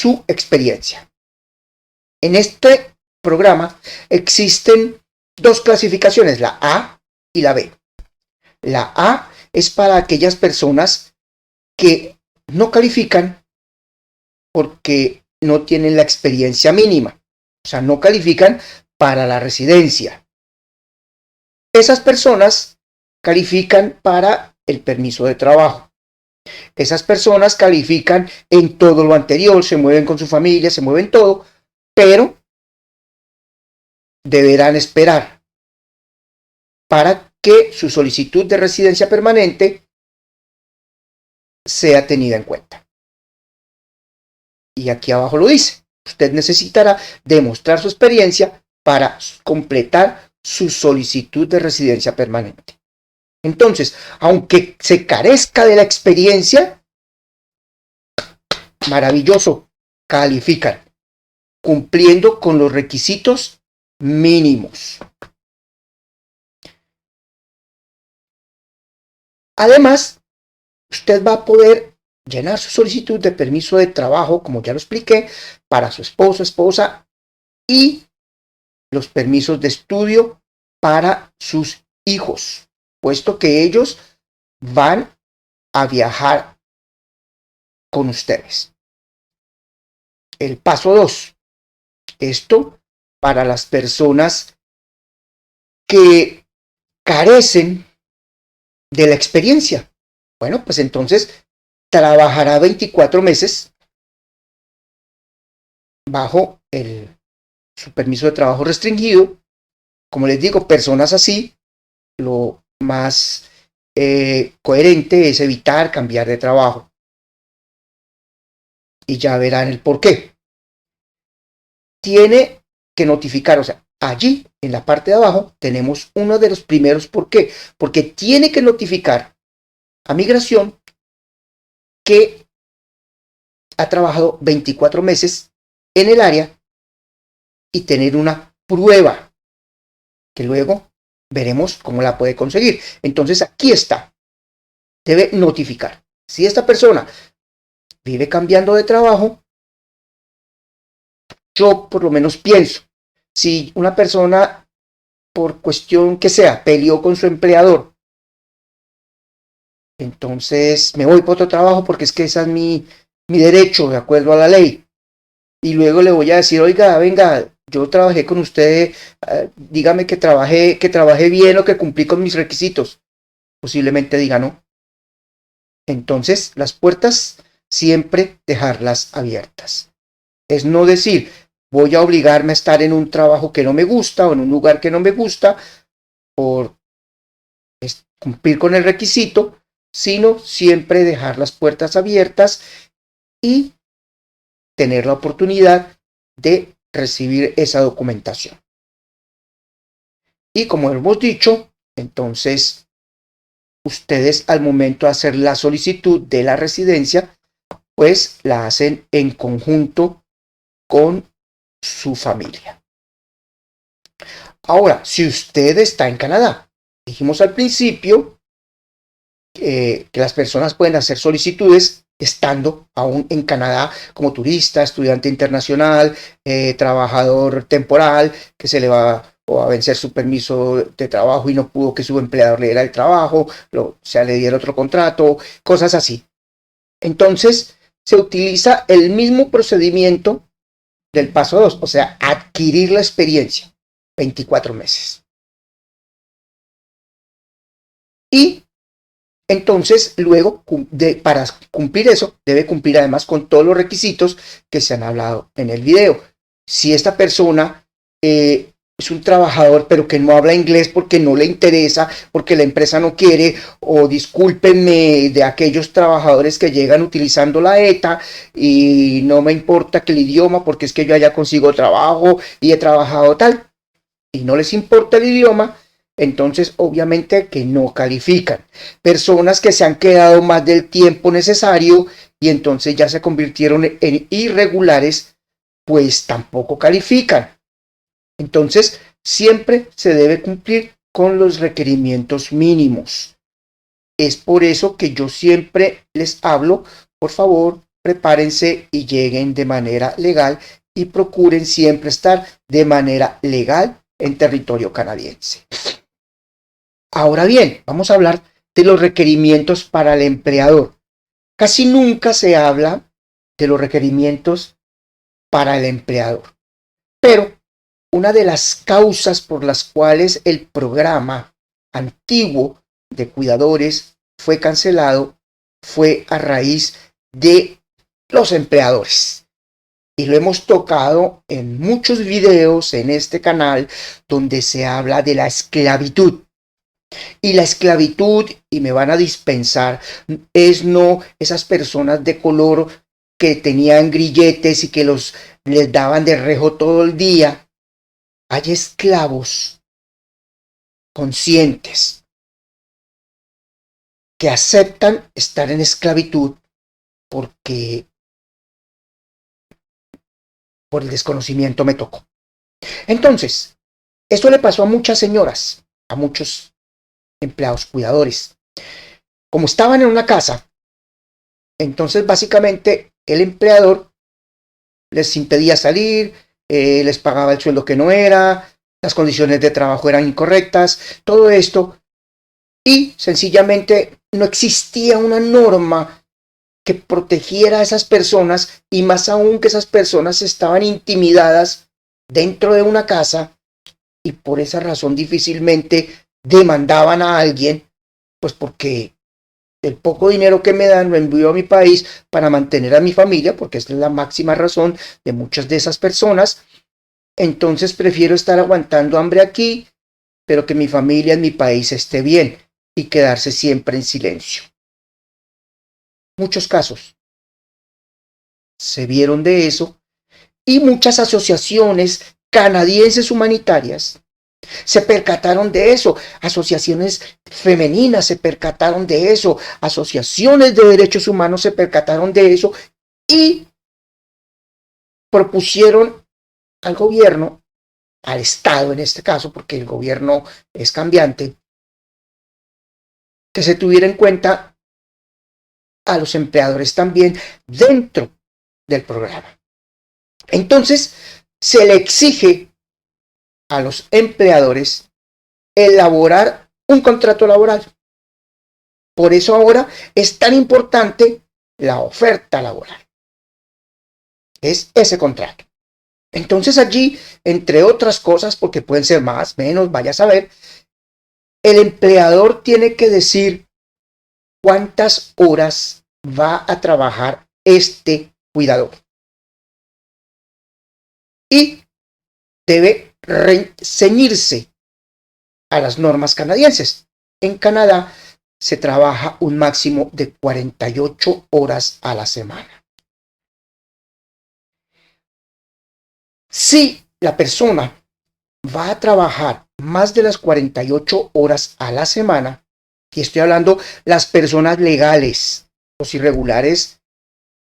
su experiencia. En este programa existen dos clasificaciones, la A y la B. La A es para aquellas personas que no califican porque no tienen la experiencia mínima, o sea, no califican para la residencia. Esas personas califican para el permiso de trabajo. Esas personas califican en todo lo anterior, se mueven con su familia, se mueven todo, pero deberán esperar para que su solicitud de residencia permanente sea tenida en cuenta. Y aquí abajo lo dice, usted necesitará demostrar su experiencia para completar su solicitud de residencia permanente. Entonces, aunque se carezca de la experiencia, maravilloso, califican, cumpliendo con los requisitos mínimos. Además, usted va a poder llenar su solicitud de permiso de trabajo, como ya lo expliqué, para su esposo, esposa, y los permisos de estudio para sus hijos, puesto que ellos van a viajar con ustedes. El paso 2. Esto para las personas que carecen de la experiencia. Bueno, pues entonces trabajará 24 meses bajo su permiso de trabajo restringido. Como les digo, personas así, lo más coherente es evitar cambiar de trabajo. Y ya verán el por qué. Tiene que notificar, o sea, allí en la parte de abajo tenemos uno de los primeros por qué. Porque tiene que notificar a Migración que ha trabajado 24 meses en el área y tener una prueba que luego veremos cómo la puede conseguir. Entonces aquí está, debe notificar. Si esta persona vive cambiando de trabajo, yo por lo menos pienso, si una persona por cuestión que sea peleó con su empleador, entonces me voy por otro trabajo porque es que ese es mi derecho de acuerdo a la ley. Y luego le voy a decir, oiga, venga, yo trabajé con usted, dígame que trabajé bien o que cumplí con mis requisitos. Posiblemente diga no. Entonces, las puertas siempre dejarlas abiertas. Es no decir, voy a obligarme a estar en un trabajo que no me gusta o en un lugar que no me gusta por cumplir con el requisito, sino siempre dejar las puertas abiertas y tener la oportunidad de recibir esa documentación. Y como hemos dicho, entonces ustedes al momento de hacer la solicitud de la residencia, pues la hacen en conjunto con su familia. Ahora, si usted está en Canadá, dijimos al principio que las personas pueden hacer solicitudes estando aún en Canadá como turista, estudiante internacional, trabajador temporal, que se le va a vencer su permiso de trabajo y no pudo que su empleador le diera el trabajo, le diera otro contrato, cosas así. Entonces, se utiliza el mismo procedimiento del paso 2, o sea, adquirir la experiencia, 24 meses. Y entonces, luego, para cumplir eso, debe cumplir además con todos los requisitos que se han hablado en el video. Si esta persona es un trabajador, pero que no habla inglés porque no le interesa, porque la empresa no quiere, o discúlpenme de aquellos trabajadores que llegan utilizando la ETA y no me importa que el idioma, porque es que yo allá consigo trabajo y he trabajado tal, y no les importa el idioma, entonces obviamente que no califican. Personas que se han quedado más del tiempo necesario y entonces ya se convirtieron en irregulares, pues tampoco califican. Entonces siempre se debe cumplir con los requerimientos mínimos. Es por eso que yo siempre les hablo, por favor, prepárense y lleguen de manera legal y procuren siempre estar de manera legal en territorio canadiense. Ahora bien, vamos a hablar de los requerimientos para el empleador. Casi nunca se habla de los requerimientos para el empleador, pero una de las causas por las cuales el programa antiguo de cuidadores fue cancelado fue a raíz de los empleadores. Y lo hemos tocado en muchos videos en este canal donde se habla de la esclavitud. Y la esclavitud, y me van a dispensar, es no esas personas de color que tenían grilletes y que les daban de rejo todo el día. Hay esclavos conscientes que aceptan estar en esclavitud porque por el desconocimiento me tocó. Entonces, esto le pasó a muchas señoras, a muchos empleados cuidadores. Como estaban en una casa, entonces básicamente el empleador les impedía salir, les pagaba el sueldo que no era, las condiciones de trabajo eran incorrectas, todo esto, y sencillamente no existía una norma que protegiera a esas personas, y más aún que esas personas estaban intimidadas dentro de una casa y por esa razón difícilmente demandaban a alguien, pues porque el poco dinero que me dan lo envío a mi país para mantener a mi familia, porque esta es la máxima razón de muchas de esas personas. Entonces prefiero estar aguantando hambre aquí, pero que mi familia en mi país esté bien y quedarse siempre en silencio. Muchos casos se vieron de eso y muchas asociaciones canadienses humanitarias se percataron de eso, asociaciones femeninas se percataron de eso, asociaciones de derechos humanos se percataron de eso y propusieron al gobierno, al Estado en este caso, porque el gobierno es cambiante, que se tuviera en cuenta a los empleadores también dentro del programa. Entonces, se le exige a los empleadores elaborar un contrato laboral. Por eso ahora es tan importante la oferta laboral. Es ese contrato. Entonces allí, entre otras cosas, porque pueden ser más, menos, vaya a saber, el empleador tiene que decir cuántas horas va a trabajar este cuidador. Y debe ceñirse a las normas canadienses. En Canadá se trabaja un máximo de 48 horas a la semana. Si la persona va a trabajar más de las 48 horas a la semana, y estoy hablando las personas legales, los irregulares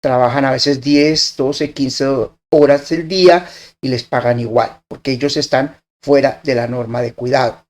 trabajan a veces 10, 12, 15 horas del día y les pagan igual, porque ellos están fuera de la norma de cuidado.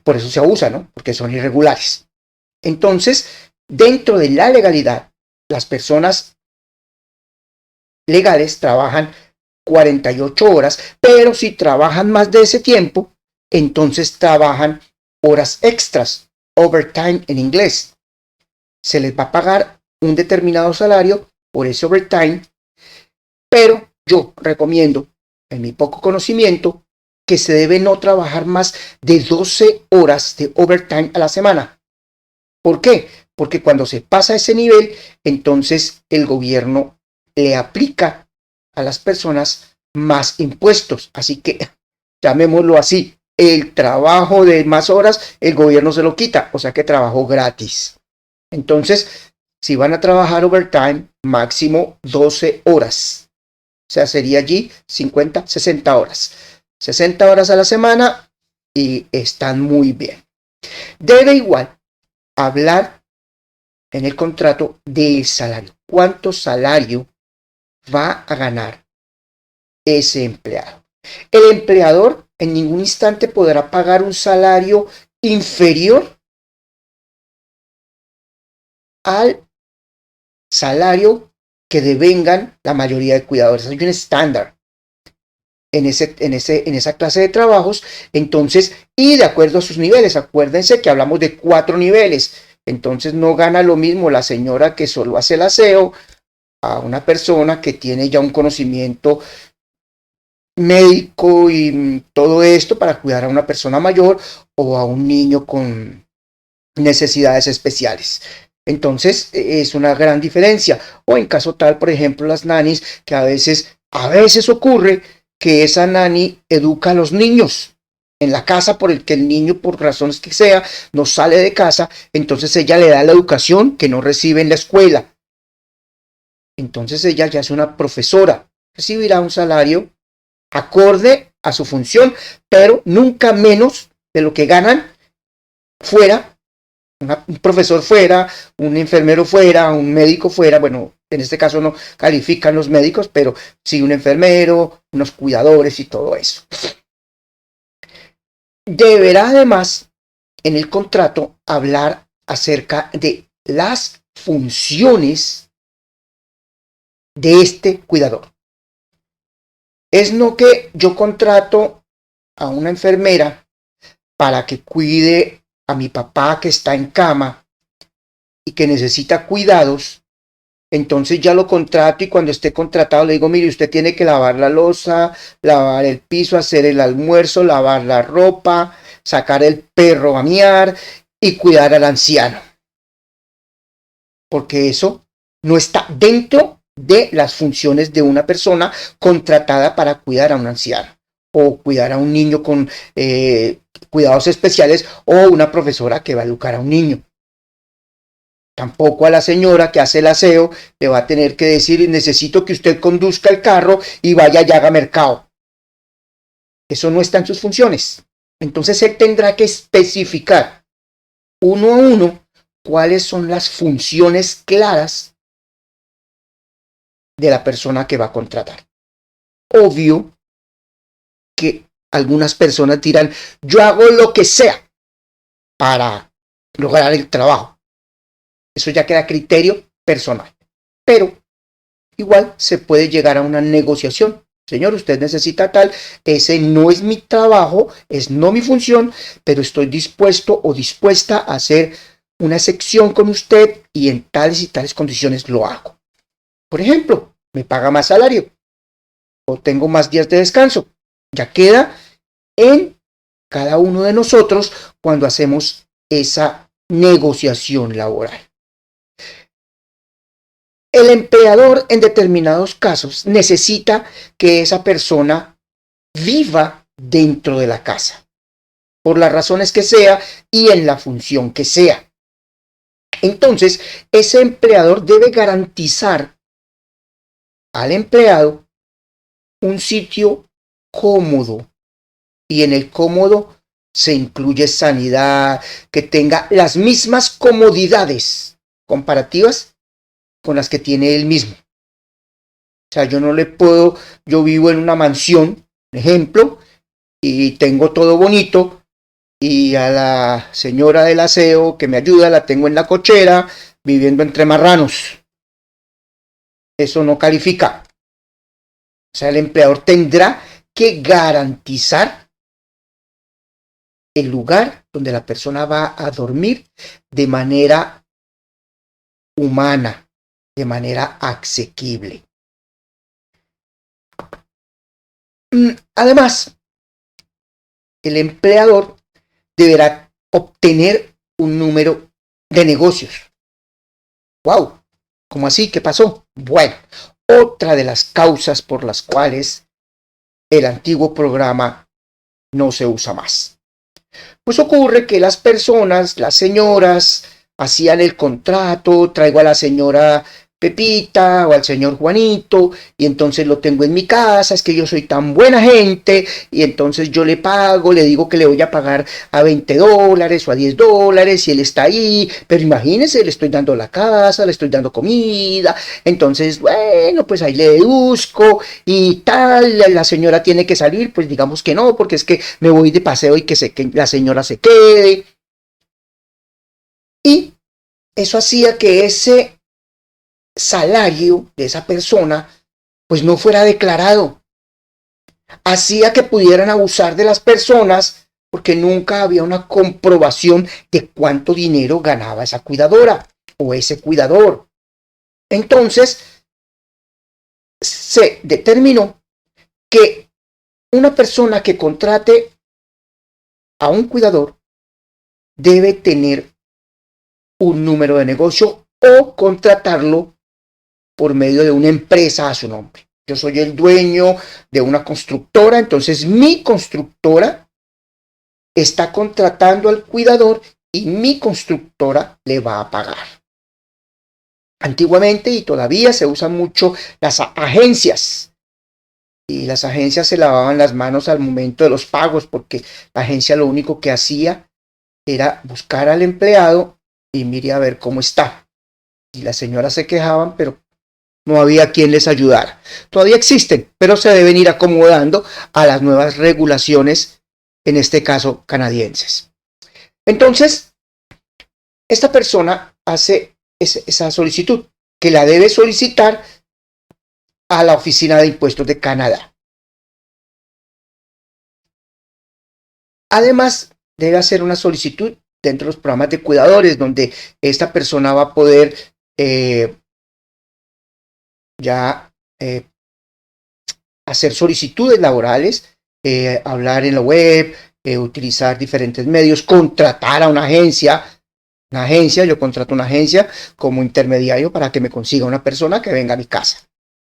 Por eso se abusa, ¿no? Porque son irregulares. Entonces, dentro de la legalidad, las personas legales trabajan 48 horas, pero si trabajan más de ese tiempo, entonces trabajan horas extras, overtime en inglés. Se les va a pagar un determinado salario por ese overtime, pero yo recomiendo, en mi poco conocimiento, que se debe no trabajar más de 12 horas de overtime a la semana. ¿Por qué? Porque cuando se pasa ese nivel, entonces el gobierno le aplica a las personas más impuestos. Así que llamémoslo así, el trabajo de más horas, el gobierno se lo quita, o sea que trabajo gratis. Entonces, si van a trabajar overtime, máximo 12 horas. O sea, sería allí 50, 60 horas. 60 horas a la semana y están muy bien. Debe igual hablar en el contrato del salario. ¿Cuánto salario va a ganar ese empleado? El empleador en ningún instante podrá pagar un salario inferior al salario que devengan la mayoría de cuidadores. Hay un estándar en esa clase de trabajos. Entonces, y de acuerdo a sus niveles, acuérdense que hablamos de 4 niveles. Entonces no gana lo mismo la señora que solo hace el aseo a una persona que tiene ya un conocimiento médico y todo esto para cuidar a una persona mayor o a un niño con necesidades especiales. Entonces es una gran diferencia. O en caso tal, por ejemplo, las nannies, que a veces ocurre que esa nanny educa a los niños en la casa, por el que el niño, por razones que sea, no sale de casa. Entonces ella le da la educación que no recibe en la escuela. Entonces ella ya es una profesora, recibirá un salario acorde a su función, pero nunca menos de lo que ganan fuera, un profesor fuera, un enfermero fuera, un médico fuera. Bueno, en este caso no califican los médicos, pero sí un enfermero, unos cuidadores y todo eso. Deberá además en el contrato hablar acerca de las funciones de este cuidador. Es no que yo contrato a una enfermera para que cuide a mi papá que está en cama y que necesita cuidados. Entonces ya lo contrato y cuando esté contratado le digo, mire, usted tiene que lavar la loza, lavar el piso, hacer el almuerzo, lavar la ropa, sacar el perro a miar y cuidar al anciano. Porque eso no está dentro de las funciones de una persona contratada para cuidar a un anciano o cuidar a un niño con cuidados especiales o una profesora que va a educar a un niño. Tampoco a la señora que hace el aseo le va a tener que decir, necesito que usted conduzca el carro y vaya y haga mercado. Eso no está en sus funciones. Entonces él tendrá que especificar uno a uno cuáles son las funciones claras de la persona que va a contratar. Obvio que algunas personas dirán, yo hago lo que sea para lograr el trabajo. Eso ya queda a criterio personal. Pero igual se puede llegar a una negociación. Señor, usted necesita tal, ese no es mi trabajo, es no mi función, pero estoy dispuesto o dispuesta a hacer una sección con usted y en tales y tales condiciones lo hago. Por ejemplo, me paga más salario o tengo más días de descanso. Ya queda en cada uno de nosotros cuando hacemos esa negociación laboral. El empleador en determinados casos necesita que esa persona viva dentro de la casa, por las razones que sea y en la función que sea. Entonces, ese empleador debe garantizar al empleado un sitio cómodo, y en el cómodo se incluye sanidad, que tenga las mismas comodidades comparativas con las que tiene él mismo. O sea, yo no le puedo, yo vivo en una mansión, por ejemplo, y tengo todo bonito, y a la señora del aseo que me ayuda la tengo en la cochera, viviendo entre marranos. Eso no califica. O sea, el empleador tendrá que garantizar el lugar donde la persona va a dormir de manera humana, de manera asequible. Además, el empleador deberá obtener un número de negocios. ¡Wow! ¿Cómo así? ¿Qué pasó? Bueno, otra de las causas por las cuales el antiguo programa no se usa más. Pues ocurre que las personas, las señoras, hacían el contrato, traigo a la señora Pepita o al señor Juanito y entonces lo tengo en mi casa, es que yo soy tan buena gente y entonces yo le pago, le digo que le voy a pagar a $20 o a $10 y él está ahí, pero imagínense, le estoy dando la casa, le estoy dando comida, entonces bueno, pues ahí le deduzco y tal, la señora tiene que salir, pues digamos que no, porque es que me voy de paseo y que la señora se quede. Y eso hacía que ese salario de esa persona pues no fuera declarado. Hacía que pudieran abusar de las personas porque nunca había una comprobación de cuánto dinero ganaba esa cuidadora o ese cuidador. Entonces, se determinó que una persona que contrate a un cuidador debe tener un número de negocio o contratarlo por medio de una empresa a su nombre. Yo soy el dueño de una constructora, entonces mi constructora está contratando al cuidador y mi constructora le va a pagar. Antiguamente y todavía se usan mucho las agencias, y las agencias se lavaban las manos al momento de los pagos porque la agencia lo único que hacía era buscar al empleado y mire a ver cómo está. Y las señoras se quejaban, pero no había quien les ayudara. Todavía existen, pero se deben ir acomodando a las nuevas regulaciones, en este caso canadienses. Entonces, esta persona hace esa solicitud, que la debe solicitar a la Oficina de Impuestos de Canadá. Además, debe hacer una solicitud dentro de los programas de cuidadores, donde esta persona va a poder hacer solicitudes laborales, hablar en la web, utilizar diferentes medios, contratar a una agencia. Yo contrato una agencia como intermediario para que me consiga una persona que venga a mi casa.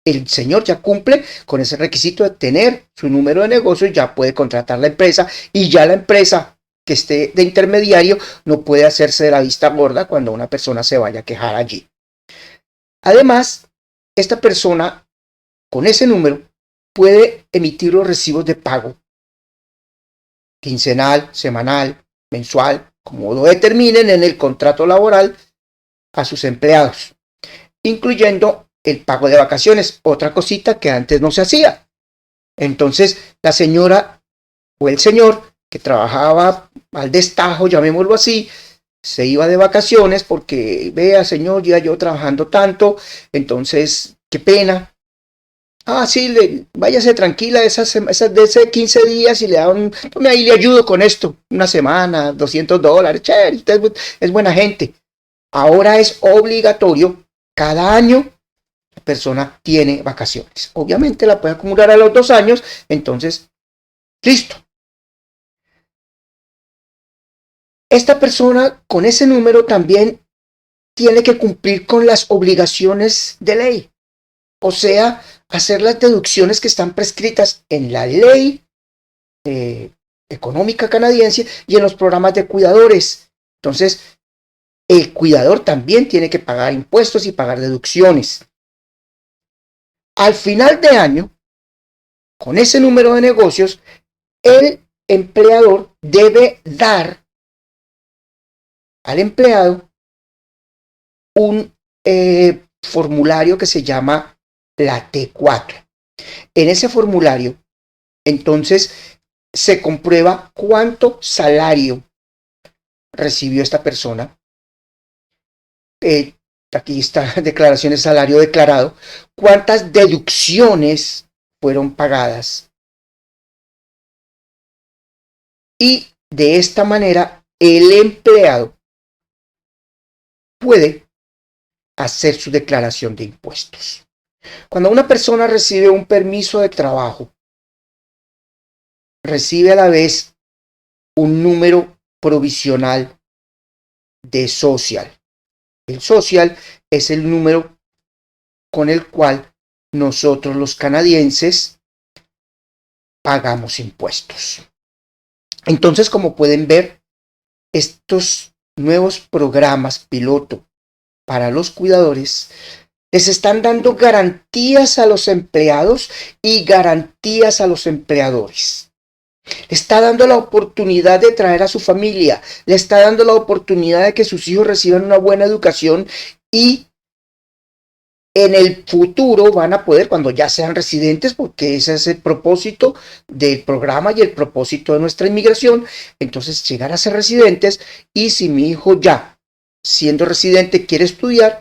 El señor ya cumple con ese requisito de tener su número de negocio y ya puede contratar la empresa, y ya la empresa que esté de intermediario no puede hacerse de la vista gorda cuando una persona se vaya a quejar allí. Además, esta persona con ese número puede emitir los recibos de pago quincenal, semanal, mensual, como lo determinen en el contrato laboral, a sus empleados, incluyendo el pago de vacaciones, otra cosita que antes no se hacía. Entonces, la señora o el señor que trabajaba al destajo, llamémoslo así, se iba de vacaciones porque, vea, señor, ya yo trabajando tanto, entonces, qué pena. Sí, váyase tranquila esas de ese 15 días y le da ahí le ayudo con esto, una semana, $200, chévere, usted es buena gente. Ahora es obligatorio, cada año la persona tiene vacaciones. Obviamente la puede acumular a los 2 años, entonces, listo. Esta persona con ese número también tiene que cumplir con las obligaciones de ley, o sea, hacer las deducciones que están prescritas en la ley económica canadiense y en los programas de cuidadores. Entonces, el cuidador también tiene que pagar impuestos y pagar deducciones. Al final de año, con ese número de negocios, el empleador debe dar al empleado un formulario que se llama la T4. En ese formulario, entonces, se comprueba cuánto salario recibió esta persona. Aquí está declaración de salario declarado. Cuántas deducciones fueron pagadas. Y de esta manera, el empleado puede hacer su declaración de impuestos. Cuando una persona recibe un permiso de trabajo, recibe a la vez un número provisional de social. El social es el número con el cual nosotros los canadienses pagamos impuestos. Entonces, como pueden ver, estos nuevos programas piloto para los cuidadores les están dando garantías a los empleados y garantías a los empleadores. Le está dando la oportunidad de traer a su familia, le está dando la oportunidad de que sus hijos reciban una buena educación y en el futuro van a poder, cuando ya sean residentes, porque ese es el propósito del programa y el propósito de nuestra inmigración, entonces llegar a ser residentes. Y si mi hijo ya siendo residente quiere estudiar,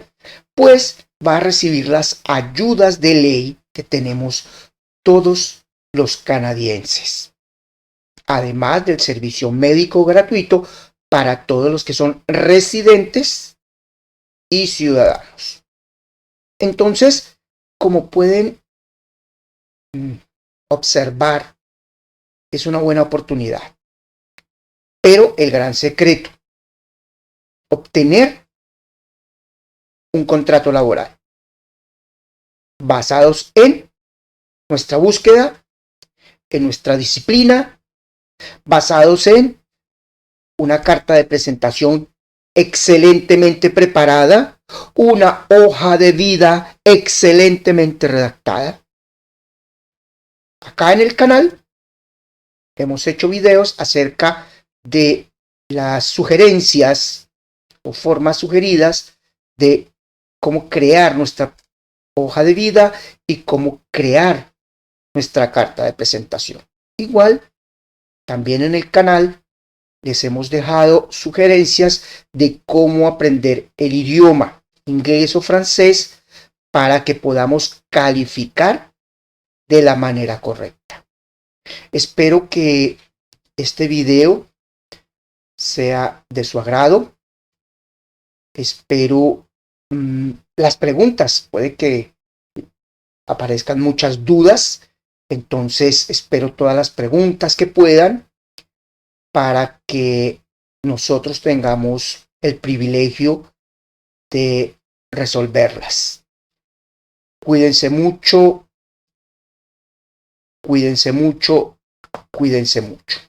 pues va a recibir las ayudas de ley que tenemos todos los canadienses, además del servicio médico gratuito para todos los que son residentes y ciudadanos. Entonces, como pueden observar, es una buena oportunidad. Pero el gran secreto, obtener un contrato laboral basados en nuestra búsqueda, en nuestra disciplina, basados en una carta de presentación excelentemente preparada, una hoja de vida excelentemente redactada. Acá en el canal hemos hecho videos acerca de las sugerencias o formas sugeridas de cómo crear nuestra hoja de vida y cómo crear nuestra carta de presentación. Igual, también en el canal les hemos dejado sugerencias de cómo aprender el idioma inglés o francés para que podamos calificar de la manera correcta. Espero que este video sea de su agrado. Espero las preguntas, puede que aparezcan muchas dudas, entonces espero todas las preguntas que puedan para que nosotros tengamos el privilegio de resolverlas. Cuídense mucho, cuídense mucho, cuídense mucho.